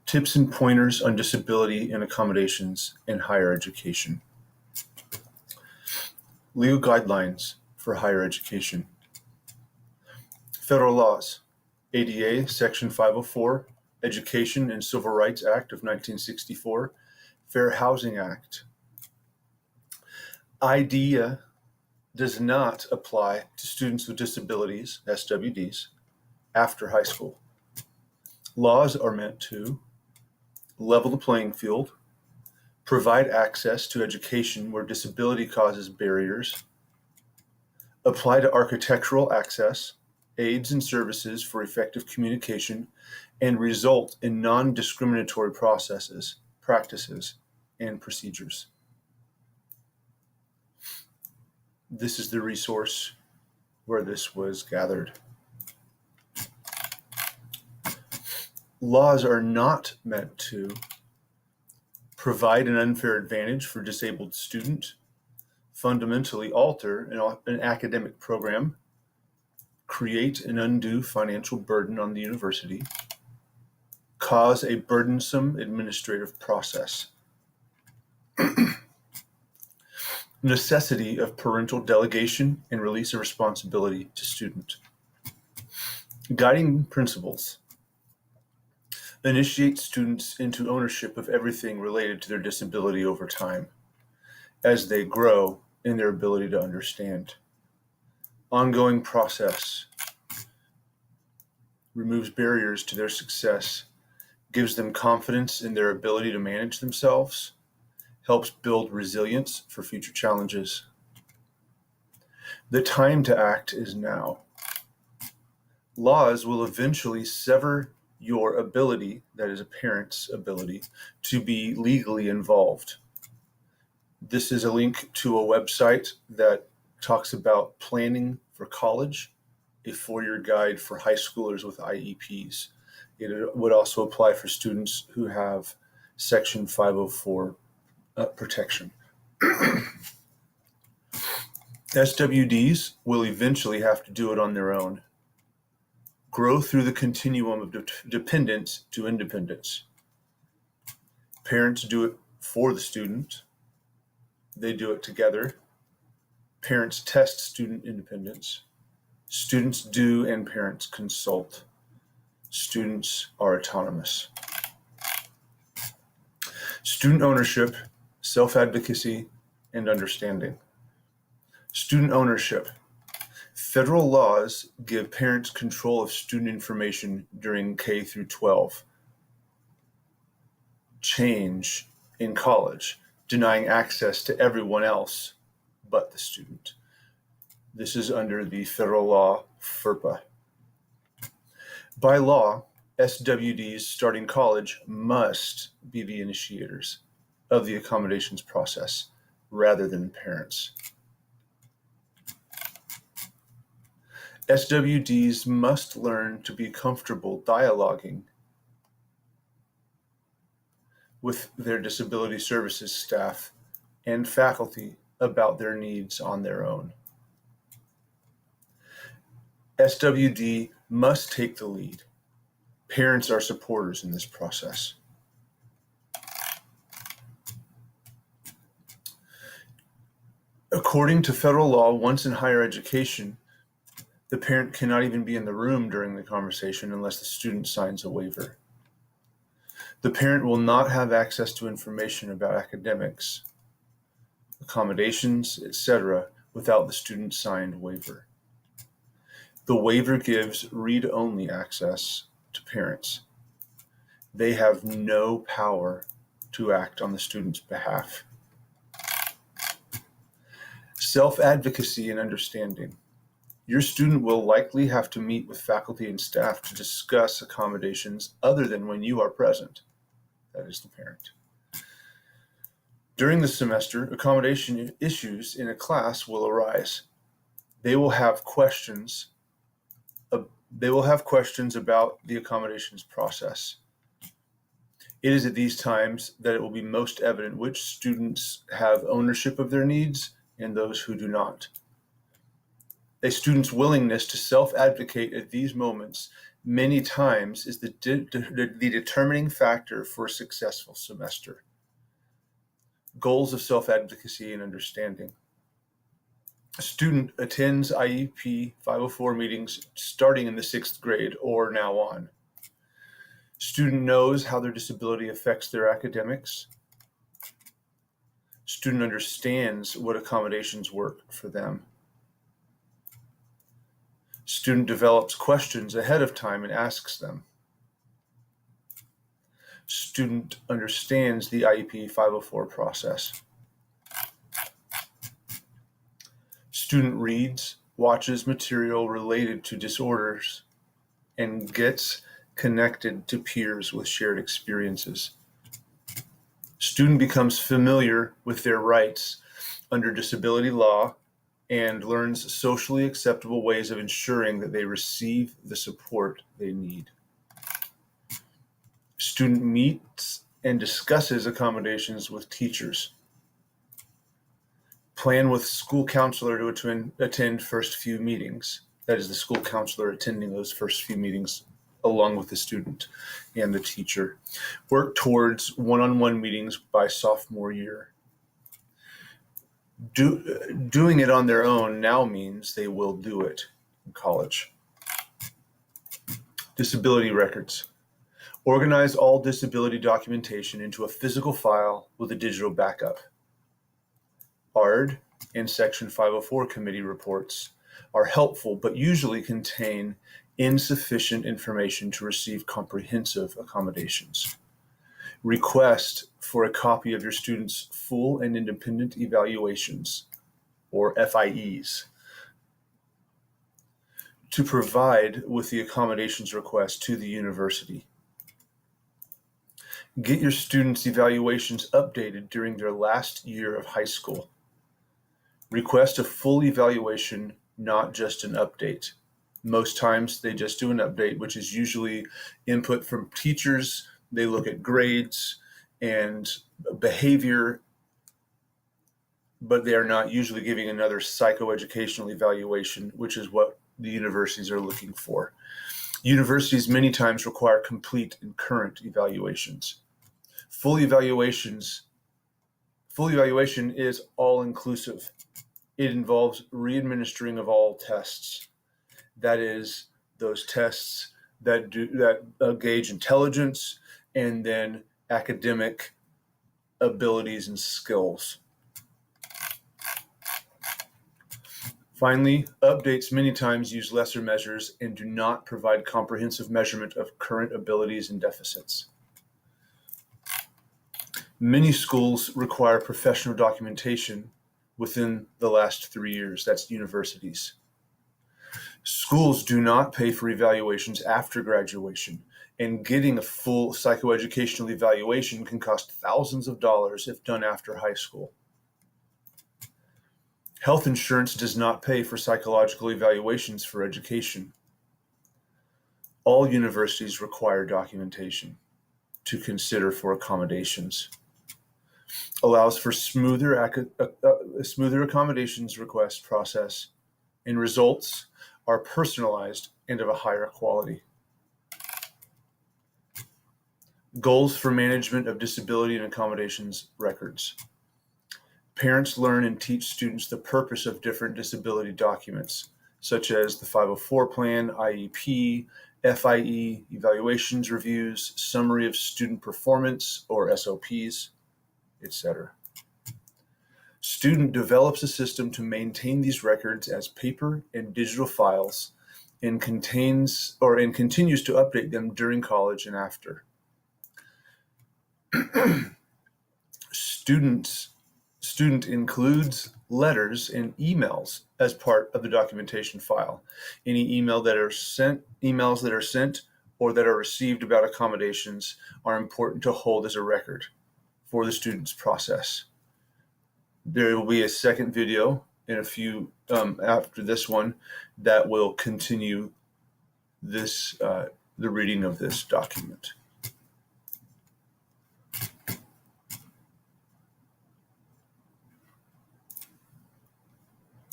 Tips and pointers on disability and accommodations in higher education. Legal guidelines for higher education. Federal laws. ADA Section 504, Education and Civil Rights Act of 1964, Fair Housing Act. IDEA does not apply to students with disabilities, SWDs, after high school. Laws are meant to level the playing field, provide access to education where disability causes barriers, apply to architectural access, aids and services for effective communication, and result in non-discriminatory processes, practices, and procedures. This is the resource where this was gathered. Laws are not meant to provide an unfair advantage for disabled student, fundamentally alter an academic program, create an undue financial burden on the university, cause a burdensome administrative process, necessity of parental delegation and release of responsibility to student. Guiding principles. Initiate students into ownership of everything related to their disability over time, as they grow in their ability to understand. Ongoing process removes barriers to their success, gives them confidence in their ability to manage themselves, helps build resilience for future challenges. The time to act is now. Laws will eventually sever your ability, that is a parent's ability, to be legally involved. This is a link to a website that talks about planning for college, a 4-year guide for high schoolers with IEPs. It would also apply for students who have Section 504 protection. SWDs will eventually have to do it on their own. Grow through the continuum of dependence to independence. Parents do it for the student. They do it together. Parents test student independence. Students do and parents consult. Students are autonomous. Student ownership, self-advocacy, and understanding. Student ownership. Federal laws give parents control of student information during K through 12. Change in college, denying access to everyone else but the student. This is under the federal law, FERPA. By law, SWDs starting college must be the initiators of the accommodations process rather than parents. SWDs must learn to be comfortable dialoguing with their disability services staff and faculty about their needs on their own. SWD must take the lead. Parents are supporters in this process. According to federal law, once in higher education, the parent cannot even be in the room during the conversation unless the student signs a waiver. The parent will not have access to information about academics, accommodations, etc., without the student's signed waiver. The waiver gives read-only access to parents. They have no power to act on the student's behalf. Self-advocacy and understanding. Your student will likely have to meet with faculty and staff to discuss accommodations other than when you are present. That is the parent. During the semester, accommodation issues in a class will arise. They will have questions about the accommodations process. It is at these times that it will be most evident which students have ownership of their needs and those who do not. A student's willingness to self-advocate at these moments many times is the determining factor for a successful semester. Goals of self-advocacy and understanding. A student attends IEP 504 meetings starting in the 6th grade or now on. Student knows how their disability affects their academics. Student understands what accommodations work for them. Student develops questions ahead of time and asks them. Student understands the IEP 504 process. Student reads, watches material related to disorders, and gets connected to peers with shared experiences. Student becomes familiar with their rights under disability law and learns socially acceptable ways of ensuring that they receive the support they need. Student meets and discusses accommodations with teachers. Plan with school counselor to attend first few meetings. That is, the school counselor attending those first few meetings along with the student and the teacher. Work towards one-on-one meetings by sophomore year. Doing it on their own now means they will do it in college. Disability records. Organize all disability documentation into a physical file with a digital backup. ARD and Section 504 committee reports are helpful, but usually contain insufficient information to receive comprehensive accommodations. Request for a copy of your students' full and independent evaluations, or FIEs, to provide with the accommodations request to the university. Get your students' evaluations updated during their last year of high school. Request a full evaluation, not just an update. Most times they just do an update, which is usually input from teachers. They look at grades and behavior, but they are not usually giving another psychoeducational evaluation, which is what the universities are looking for. Universities many times require complete and current evaluations. Full evaluation is all-inclusive. It involves re-administering of all tests. That is, those tests that gauge intelligence and then academic abilities and skills. Finally, updates many times use lesser measures and do not provide comprehensive measurement of current abilities and deficits. Many schools require professional documentation within the last 3 years. That's universities. Schools do not pay for evaluations after graduation, and getting a full psychoeducational evaluation can cost thousands of dollars if done after high school. Health insurance does not pay for psychological evaluations for education. All universities require documentation to consider for accommodations. Allows for smoother accommodations request process, and results are personalized and of a higher quality. Goals for management of disability and accommodations records. Parents learn and teach students the purpose of different disability documents, such as the 504 plan, IEP, FIE, evaluations reviews, summary of student performance or SOPs, etc. Student develops a system to maintain these records as paper and digital files and continues to update them during college and after. Student includes letters and emails as part of the documentation file. Any emails that are sent or that are received about accommodations are important to hold as a record for the student's process. There will be a second video in a few after this one that will continue this the reading of this document.